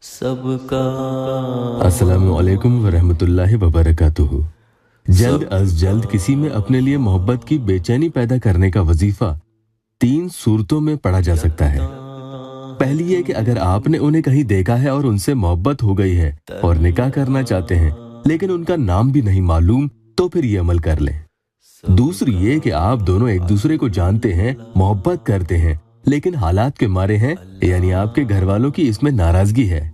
सबका। अस्सलामु अलैकुम वरहमतुल्लाहि वबरकातुहू। जल्द अज जल्द किसी में अपने लिए मोहब्बत की बेचैनी पैदा करने का वजीफा 3 सूरतों में पढ़ा जा सकता है। पहली ये कि अगर आपने उन्हें कहीं देखा है और उनसे मोहब्बत हो गई है और निकाह करना चाहते हैं लेकिन उनका नाम भी नहीं मालूम, तो फिर ये अमल कर लें। दूसरी ये कि आप दोनों एक दूसरे को जानते हैं, मोहब्बत करते हैं, लेकिन हालात के मारे हैं, यानी आपके घर वालों की इसमें नाराजगी है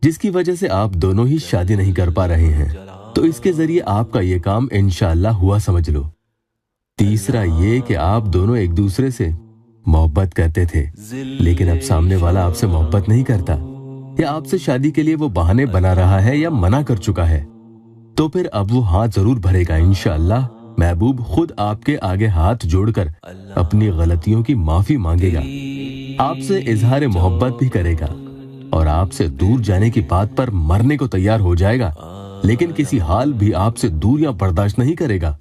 जिसकी वजह से आप दोनों ही शादी नहीं कर पा रहे हैं, तो इसके जरिए आपका ये काम इंशाअल्लाह हुआ समझ लो। तीसरा ये कि आप दोनों एक दूसरे से मोहब्बत करते थे लेकिन अब सामने वाला आपसे मोहब्बत नहीं करता या आपसे शादी के लिए वो बहाने बना रहा है या मना कर चुका है, तो फिर अब वो हाथ जरूर भरेगा। इंशाअल्लाह महबूब खुद आपके आगे हाथ जोड़कर अपनी गलतियों की माफी मांगेगा, आपसे इजहार मोहब्बत भी करेगा और आपसे दूर जाने की बात पर मरने को तैयार हो जाएगा, लेकिन किसी हाल भी आपसे दूरियां बर्दाश्त नहीं करेगा।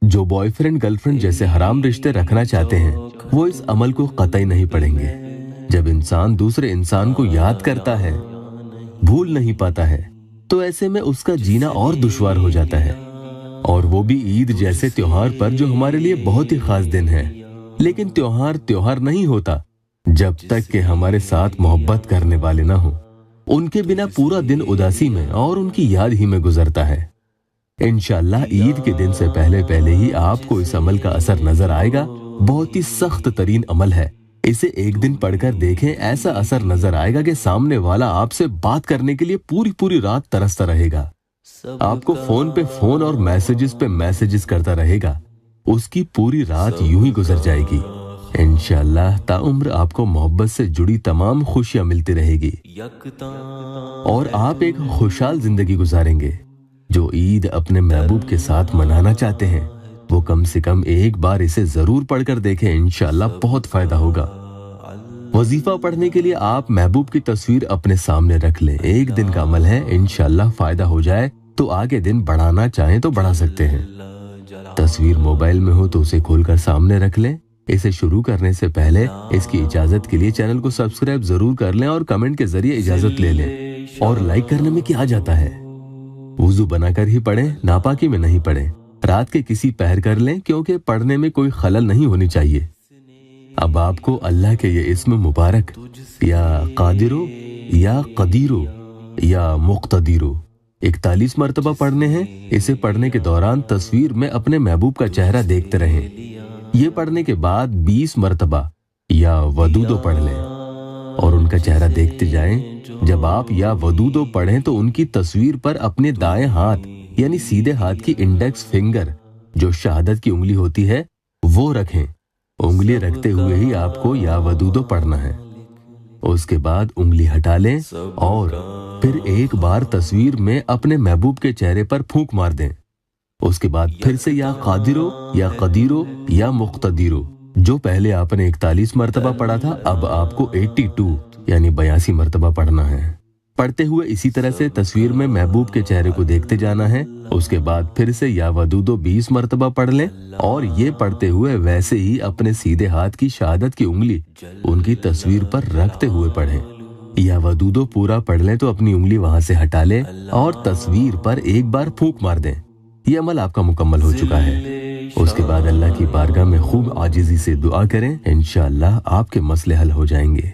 जो बॉयफ्रेंड गर्लफ्रेंड जैसे हराम रिश्ते रखना चाहते हैं वो इस अमल को कतई नहीं पढ़ेंगे। जब इंसान दूसरे इंसान को याद करता है, भूल नहीं पाता है, तो ऐसे में उसका जीना और दुश्वार हो जाता है, और वो भी ईद जैसे त्योहार पर जो हमारे लिए बहुत ही खास दिन है। लेकिन त्योहार त्योहार नहीं होता जब तक कि हमारे साथ मोहब्बत करने वाले ना हो। उनके बिना पूरा दिन उदासी में और उनकी याद ही में गुजरता है। इंशाअल्लाह ईद के दिन से पहले पहले ही आपको इस अमल का असर नजर आएगा। बहुत ही सख्त तरीन अमल है, इसे एक दिन पढ़कर देखें, ऐसा असर नजर आएगा कि सामने वाला आपसे बात करने के लिए पूरी पूरी रात तरसता रहेगा, आपको फोन पे फोन और मैसेजेस पे मैसेजेस करता रहेगा। उसकी पूरी रात यूं ही गुजर जाएगी। इंशाअल्लाह ताउम्र आपको मोहब्बत से जुड़ी तमाम खुशियां मिलती रहेगी और आप एक खुशहाल जिंदगी गुजारेंगे। जो ईद अपने महबूब के साथ मनाना चाहते हैं वो कम से कम एक बार इसे जरूर पढ़कर देखें, इंशाअल्लाह बहुत फायदा होगा। वजीफा पढ़ने के लिए आप महबूब की तस्वीर अपने सामने रख लें। एक दिन का अमल है, इंशाअल्लाह फायदा हो जाए तो आगे दिन बढ़ाना चाहें तो बढ़ा सकते हैं। तस्वीर मोबाइल में हो तो उसे खोलकर सामने रख लें। इसे शुरू करने से पहले इसकी इजाजत के लिए चैनल को सब्सक्राइब जरूर कर लें और कमेंट के जरिए इजाजत ले लें। और लाइक करने में क्या जाता है, वुजू बनाकर ही पढ़ें, नापाकी में नहीं पढ़ें। रात के किसी पहर कर लें क्योंकि पढ़ने में कोई खलल नहीं होनी चाहिए। अब आपको अल्लाह के ये इस्म मुबारक या कादिरो या कदीरो या मुक्तदीरो 41 मरतबा पढ़ने हैं। इसे पढ़ने के दौरान तस्वीर में अपने महबूब का चेहरा देखते रहें। ये पढ़ने के बाद 20 मरतबा या वदूदो पढ़ लें और उनका चेहरा देखते जाएं। जब आप या वदूदो पढ़ें तो उनकी तस्वीर पर अपने दाएं हाथ यानी सीधे हाथ की इंडेक्स फिंगर जो शहादत की उंगली होती है वो रखें। उंगली रखते हुए ही आपको या वदूदो पढ़ना है। उसके बाद उंगली हटा लें और फिर एक बार तस्वीर में अपने महबूब के चेहरे पर फूंक मार दें। उसके बाद फिर से या कादिरो या कदीरो या मुक्तदीरो, जो पहले आपने 41 मरतबा पढ़ा था अब आपको 82 यानी 82 मरतबा पढ़ना है। पढ़ते हुए इसी तरह से तस्वीर में महबूब के चेहरे को देखते जाना है। उसके बाद फिर से या वदूदो 20 मरतबा पढ़ लें और ये पढ़ते हुए वैसे ही अपने सीधे हाथ की शहादत की उंगली उनकी तस्वीर पर रखते हुए पढ़ें। या वदूदो पूरा पढ़ लें तो अपनी उंगली वहां से हटा लें और तस्वीर पर एक बार फूंक मार दें। ये अमल आपका मुकम्मल हो चुका है। उसके बाद अल्लाह की बारगाह में खूब आजिज़ी से दुआ करें, इंशाअल्लाह आपके मसले हल हो जाएंगे।